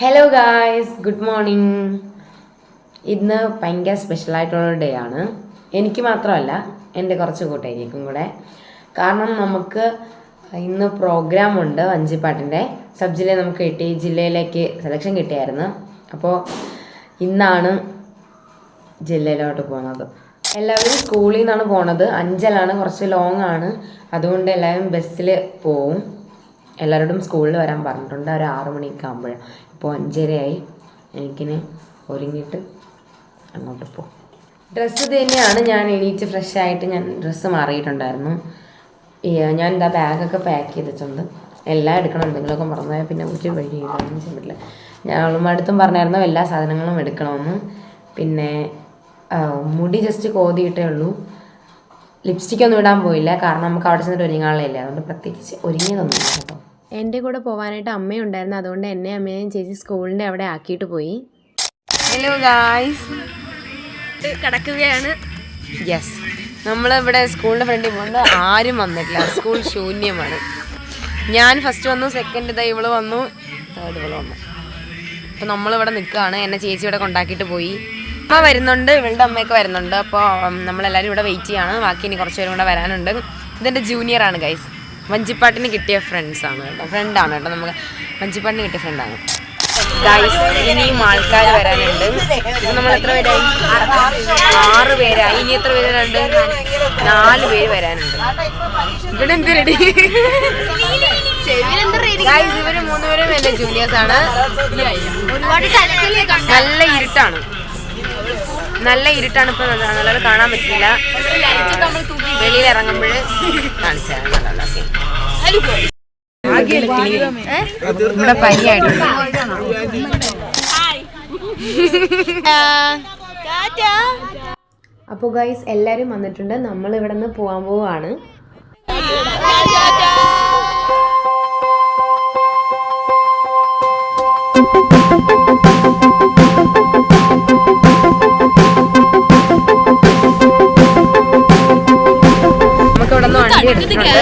Hello guys, good morning. ഇന്ന് ഭയങ്കര സ്പെഷ്യലായിട്ടുള്ള day ആണ്. എനിക്ക് മാത്രമല്ല, എൻ്റെ കുറച്ച് കൂട്ടുകാരിക്കും കൂടെ. കാരണം നമുക്ക് ഇന്ന് പ്രോഗ്രാമുണ്ട്. വഞ്ചിപ്പാട്ടിൻ്റെ സബ് ജില്ലയിൽ നമുക്ക് കിട്ടി, ജില്ലയിലേക്ക് സെലക്ഷൻ കിട്ടിയായിരുന്നു. അപ്പോൾ ഇന്നാണ് ജില്ലയിലോട്ട് പോകുന്നത്. എല്ലാവരും സ്കൂളിൽ നിന്നാണ് പോണത്. അഞ്ചലാണ്, കുറച്ച് ലോങ് ആണ്. അതുകൊണ്ട് എല്ലാവരും ബസ്സിൽ പോവും. എല്ലാവരോടും സ്കൂളിൽ വരാൻ പറഞ്ഞിട്ടുണ്ട്. ഒരു 6 മണിയൊക്കെ ആകുമ്പോഴാണ്. ഇപ്പോൾ 5:30 എനിക്കിന് ഒരുങ്ങിയിട്ട് അങ്ങോട്ട് പോകും. ഡ്രസ്സ് തന്നെയാണ്. ഞാൻ എണീറ്റ് ഫ്രഷ് ആയിട്ട് ഞാൻ ഡ്രസ്സ് മാറിയിട്ടുണ്ടായിരുന്നു. ഞാൻ എന്താ ബാഗൊക്കെ പാക്ക് ചെയ്തിട്ടുണ്ട്. എല്ലാം എടുക്കണം. എന്തെങ്കിലുമൊക്കെ മറന്നുപോയാൽ പിന്നെ ഒരു വഴി ചെയ്യാൻ പറ്റില്ല. ഞാൻ അടുത്തും പറഞ്ഞായിരുന്നു എല്ലാ സാധനങ്ങളും എടുക്കണമെന്ന്. പിന്നെ മുടി ജസ്റ്റ് കോതിയിട്ടേ ഉള്ളൂ. ലിപ്സ്റ്റിക്കൊന്നും ഇടാൻ പോയില്ല. കാരണം നമുക്ക് അവിടെ ചെന്നിട്ട് ഒരുങ്ങാളില്ല. അതുകൊണ്ട് പ്രത്യേകിച്ച് ഒരുങ്ങിയതൊന്നുമില്ല കേട്ടോ. എൻ്റെ കൂടെ പോകാനായിട്ട് അമ്മയുണ്ടായിരുന്നു. അതുകൊണ്ട് എന്നെ അമ്മയെയും ചേച്ചി സ്കൂളിൻ്റെ അവിടെ ആക്കിയിട്ട് പോയി. ഹലോ ഗായ്സ്, കിടക്കുകയാണ്. യെസ്, നമ്മളിവിടെ സ്കൂളിൻ്റെ ഫ്രണ്ടിൽ പോകുന്നത് ആരും വന്നിട്ടില്ല. സ്കൂൾ ശൂന്യമാണ്. ഞാൻ ഫസ്റ്റ് വന്നു, സെക്കൻഡ് ഇതാ ഇവള് വന്നു, തേർഡ് ഇവള് വന്നു. അപ്പോൾ നമ്മളിവിടെ നിൽക്കുകയാണ്. എന്നെ ചേച്ചി ഇവിടെ കൊണ്ടാക്കിയിട്ട് പോയി. അമ്മ വരുന്നുണ്ട്, ഇവളുടെ അമ്മയൊക്കെ വരുന്നുണ്ട്. അപ്പോൾ നമ്മളെല്ലാവരും ഇവിടെ വെയിറ്റ് ചെയ്യാണ്. ബാക്കി ഇനി കുറച്ച് പേരും കൂടെ വരാനുണ്ട്. ഇതെൻ്റെ ജൂനിയറാണ് ഗൈസ്. വഞ്ചിപ്പാട്ടിന് കിട്ടിയ ഫ്രണ്ടാണ് കേട്ടോ. നമുക്ക് വഞ്ചിപ്പാട്ടിന് കിട്ടിയ ഫ്രണ്ടാണ് ഗൈസ്. ഇനിയും ആൾക്കാർ വരാനുണ്ട്. നമ്മൾ എത്ര പേരായി? 6 പേരായി. ഇനി എത്ര പേര് വരാനുണ്ട്? 4 പേര് വരാനുണ്ട്. ഇവിടെ എന്ത് റെഡി ഗൈസ്? ഇവര് 3 പേരും എൻ്റെ ജൂനിയേഴ്സാണ്. നല്ല ഇരുട്ടാണ് ഇപ്പൊ. നല്ലത് കാണാൻ പറ്റില്ല. വെളിയിൽ ഇറങ്ങുമ്പോൾ കാണിച്ചാൽ ഇവിടെ പനിയായിട്ടുണ്ട്. അപ്പോൾ ഗൈസ് എല്ലാവരും വന്നിട്ടുണ്ട്. നമ്മൾ ഇവിടെ നിന്ന് പോകാൻ പോവാണ്. നമുക്കിവിടെ നിന്ന് വണ്ടി എടുത്തിട്ടുണ്ട്.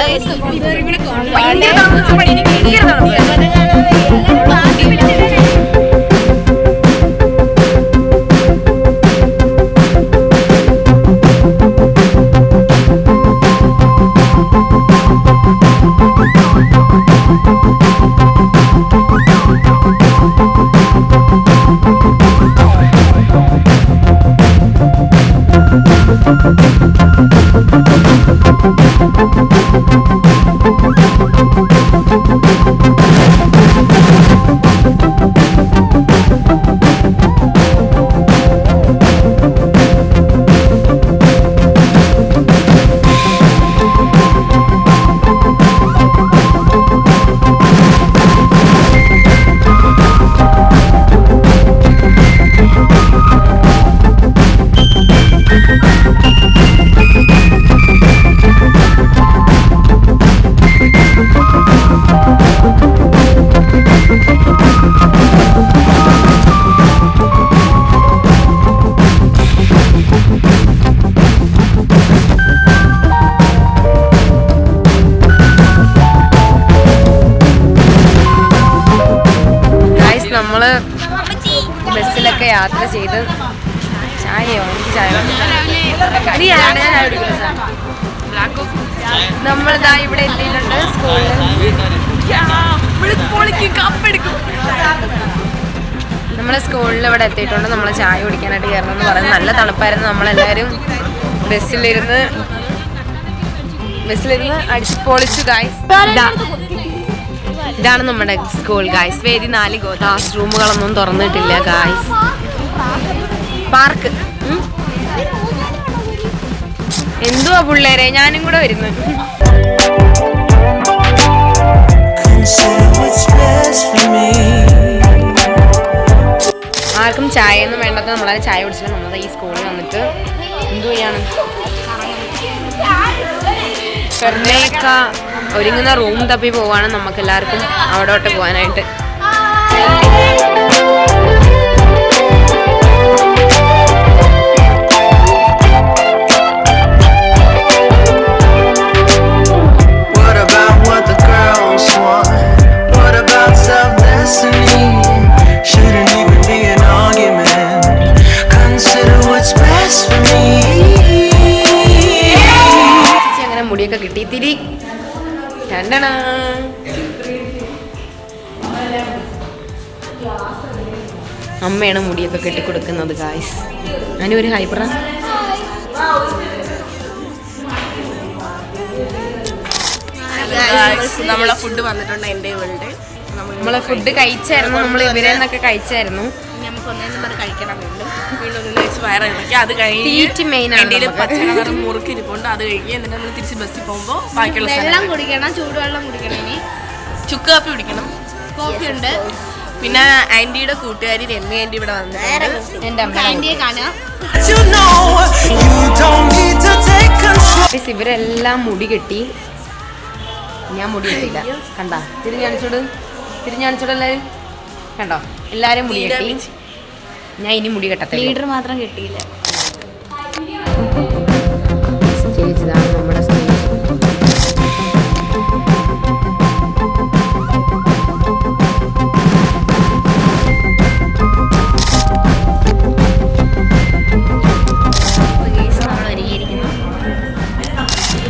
നമ്മള് ബസ്സിലൊക്കെ യാത്ര ചെയ്ത് നമ്മളിതാ ഇവിടെ എത്തിയിട്ടുണ്ട് സ്കൂളിൽ. നമ്മള് സ്കൂളിൽ ഇവിടെ എത്തിയിട്ടുണ്ട്. നമ്മൾ ചായ കുടിക്കാനായിട്ട് കയറണമെന്ന് പറയുന്നത്. നല്ല തണുപ്പായിരുന്നു. നമ്മളെല്ലാവരും ബസ്സിലിരുന്ന് അടിച്ച് പൊളിച്ചു ഗായ്സ്. ഇതാണ് നമ്മുടെ സ്കൂൾ ഗായ്സ്. വേദി 4 ക്ലാസ് റൂമുകളൊന്നും തുറന്നിട്ടില്ല ഗായ്സ്. പാർക്ക് എന്തുവാ പിള്ളേരെ, ഞാനും കൂടെ വരുന്നു. ആർക്കും ചായ ഒന്നും വേണ്ടത്. നമ്മളെ ചായ കുടിച്ചിട്ട് നമ്മൾ ഈ സ്കൂളിൽ വന്നിട്ട് എന്തു ചെയ്യാണ് ഒരുങ്ങുന്ന റൂം തപ്പി പോവാണ്. നമുക്ക് എല്ലാവർക്കും അവിടോട്ട് പോകാനായിട്ട്. What about what the girls want? What about self-destiny? അമ്മയാണ് മുടിയൊക്കെ കെട്ടിക്കൊടുക്കുന്നത് ഗായ്സ്. ഞാനും ഒരു ഹൈപ്പറ. നമ്മളെ ഫുഡ് വന്നിട്ടുണ്ട്. എൻ്റെ ഇവളുടെ നമ്മളെ ഫുഡ് കഴിച്ചായിരുന്നു. നമ്മൾ ഇവരെ നിന്നൊക്കെ കഴിച്ചായിരുന്നു. നമുക്ക് ഒന്നേന്ന് പറഞ്ഞ് കഴിക്കണം. വീണ്ടും വയറിളക്കി അത് കഴിഞ്ഞ് എൻ്റെ പച്ചക്കളർ മുറുക്കിരിപ്പുണ്ട്. അത് കഴിഞ്ഞ് എന്നിട്ട് നമ്മൾ തിരിച്ച് ബസ്സിൽ പോകുമ്പോൾ ബാക്കിയുള്ള വെള്ളം കുടിക്കണം, ചൂടുവെള്ളം കുടിക്കണം. ഇനി ചുക്ക് കാപ്പി കുടിക്കണം. കോഫി ഉണ്ട്. പിന്നെ ആന്റിയുടെ കൂട്ടുകാരി രമ്യ ആന്റി ഇവിടെ വന്നിട്ടുണ്ട്. എൻ്റെ അമ്മ ആന്റിയെ കാണാം. ഇവരെല്ലാം മുടി കെട്ടി. ഞാൻ മുടി കെട്ടില്ല. കണ്ടാ തിരിഞ്ഞാണിച്ചോട് എല്ലാവരും കണ്ടോ? എല്ലാവരും മുടി കെട്ടി. ഞാൻ ഇനി മുടി കെട്ടത്തെ. ലീഡർ മാത്രം കിട്ടിയില്ല. സ്റ്റേജ് ഇതാണ് നമ്മുടെ സ്റ്റേജ്.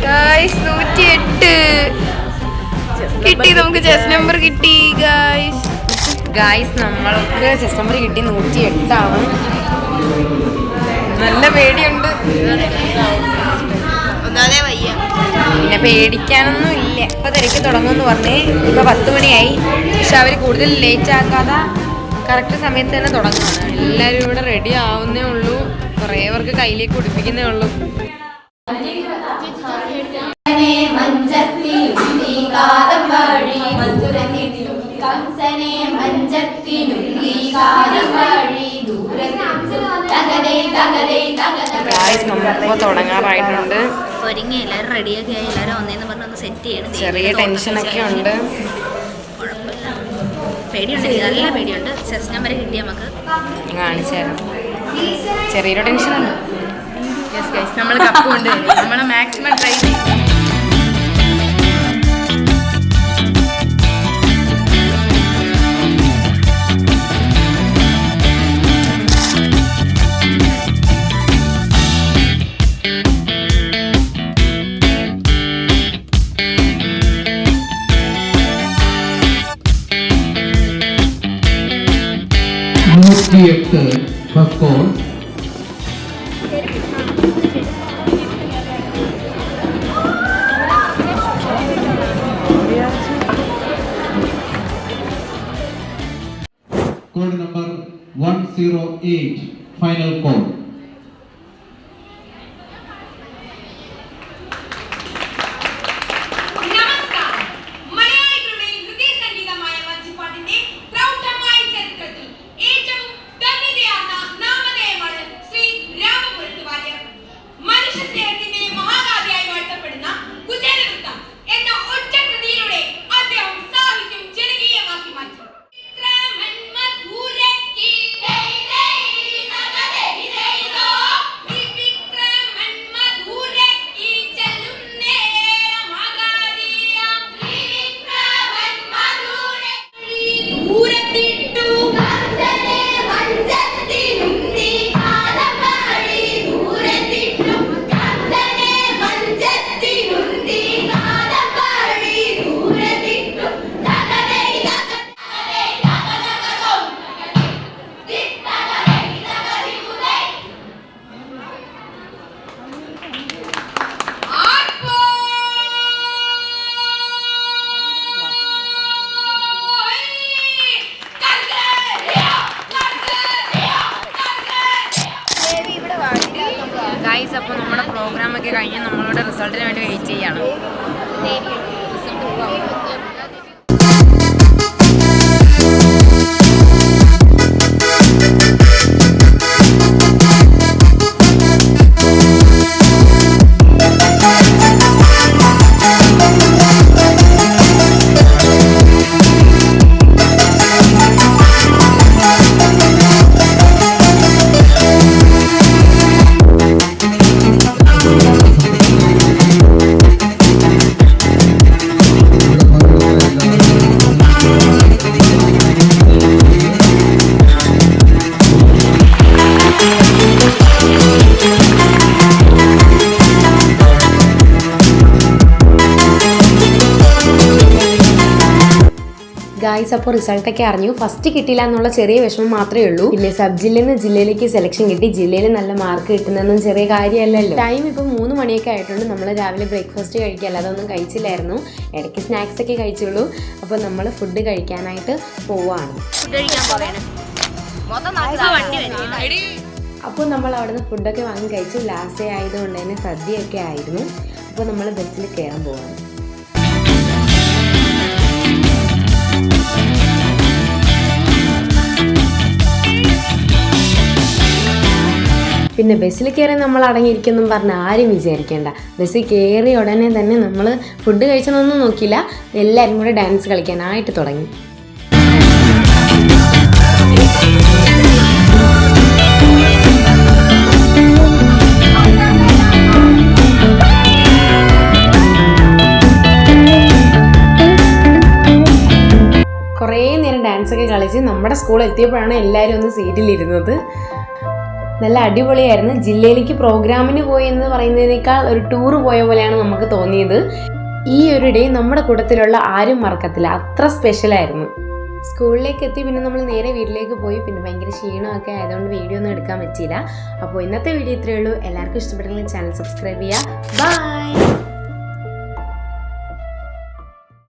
ഗായ്സ് 108 കിട്ടി. നമുക്ക് ചെസ് നമ്പർ കിട്ടി ഗായ്സ്. നമ്മൾക്ക് ചെസ് നമ്പർ കിട്ടി. 108 ആണ്. നല്ല പേടിയുണ്ട്. ഒന്നാമതേ വയ്യ. പിന്നെ പേടിക്കാനൊന്നും ഇല്ല. ഇപ്പൊ തിരക്ക് തുടങ്ങുമെന്ന് പറഞ്ഞേ. ഇപ്പൊ 10 മണിയായി. പക്ഷെ അവർ കൂടുതൽ ലേറ്റ് ആക്കാതെ കറക്റ്റ് സമയത്ത് തന്നെ തുടങ്ങുകയാണ്. എല്ലാവരും ഇവിടെ റെഡി ആവുന്നേ ഉള്ളൂ. കുറേ പേർക്ക് കയ്യിലേക്ക് ഉടുപ്പിക്കുന്നേ ഉള്ളൂ. നമ്മളിപ്പോ തുടങ്ങാറായിട്ടുണ്ട്. ഒരുങ്ങി എല്ലാവരും റെഡിയൊക്കെ ആയി. എല്ലാവരും ഒന്നേന്ന് പറഞ്ഞൊന്ന് സെറ്റ് ചെയ്യണം. ചെറിയ ടെൻഷനൊക്കെ ഉണ്ട്. പേടിയുണ്ട്, നല്ല പേടിയുണ്ട്. ചെസ് നമ്പർ കിട്ടി നമുക്ക്. കാണിച്ചായിരുന്നു. ചെറിയൊരു ടെൻഷനുണ്ട്. നമ്മൾ കപ്പുണ്ട്. നമ്മളെ മാക്സിമം ട്രൈ ചെയ്യും. First goal. Code number 108, final code. Hey! Guys, അപ്പോൾ റിസൾട്ടൊക്കെ അറിഞ്ഞു. ഫസ്റ്റ് കിട്ടിയില്ല എന്നുള്ള ചെറിയ വിഷമം മാത്രമേ ഉള്ളൂ. പിന്നെ സബ് ജില്ലയിൽ നിന്ന് ജില്ലയിലേക്ക് സെലക്ഷൻ കിട്ടി. ജില്ലയിൽ നല്ല മാർക്ക് കിട്ടുന്നതൊന്നും ചെറിയ കാര്യമല്ലല്ലോ. ടൈം ഇപ്പോൾ 3 മണിയൊക്കെ ആയിട്ടുണ്ട്. നമ്മൾ രാവിലെ ബ്രേക്ക്ഫാസ്റ്റ് കഴിക്കുക അല്ലാതെ ഒന്നും കഴിച്ചില്ലായിരുന്നു. ഇടയ്ക്ക് സ്നാക്സ് ഒക്കെ കഴിച്ചുള്ളൂ. അപ്പോൾ നമ്മൾ ഫുഡ് കഴിക്കാനായിട്ട് പോവാണ്. അപ്പോൾ നമ്മൾ അവിടുന്ന് ഫുഡൊക്കെ വാങ്ങി കഴിച്ചു. ലാസ്റ്റ് ഡേ ആയതുകൊണ്ട് തന്നെ സദ്യയൊക്കെ ആയിരുന്നു. അപ്പോൾ നമ്മൾ ബസ്സിൽ കയറാൻ പോവാണ്. പിന്നെ ബസ്സിൽ കയറി നമ്മൾ അടങ്ങിയിരിക്കുമെന്നും പറഞ്ഞ് ആരും വിചാരിക്കേണ്ട. ബസ്സിൽ കയറി ഉടനെ തന്നെ നമ്മൾ ഫുഡ് കഴിച്ചതൊന്നും നോക്കിയില്ല. എല്ലാവരും കൂടെ ഡാൻസ് കളിക്കാനായിട്ട് തുടങ്ങി. കുറേ നേരം ഡാൻസൊക്കെ കളിച്ച് നമ്മുടെ സ്കൂൾ എത്തിയപ്പോഴാണ് എല്ലാവരും ഒന്ന് സീറ്റിലിരുന്നത്. നല്ല അടിപൊളിയായിരുന്നു. ജില്ലയിലേക്ക് പ്രോഗ്രാമിന് പോയി എന്ന് പറയുന്നതിനേക്കാൾ ഒരു ടൂർ പോയ പോലെയാണ് നമുക്ക് തോന്നിയത്. ഈ ഒരു ഡേ നമ്മുടെ കൂട്ടത്തിലുള്ള ആരും മറക്കത്തില്ല, അത്ര സ്പെഷ്യലായിരുന്നു. സ്കൂളിലേക്ക് എത്തി പിന്നെ നമ്മൾ നേരെ വീട്ടിലേക്ക് പോയി. പിന്നെ ഭയങ്കര ക്ഷീണമൊക്കെ ആയതുകൊണ്ട് വീഡിയോ ഒന്നും എടുക്കാൻ പറ്റിയില്ല. അപ്പോൾ ഇന്നത്തെ വീഡിയോ ഇത്രയേ ഉള്ളൂ. എല്ലാവർക്കും ഇഷ്ടപ്പെട്ടെങ്കിൽ ചാനൽ സബ്സ്ക്രൈബ് ചെയ്യുക. ബൈ.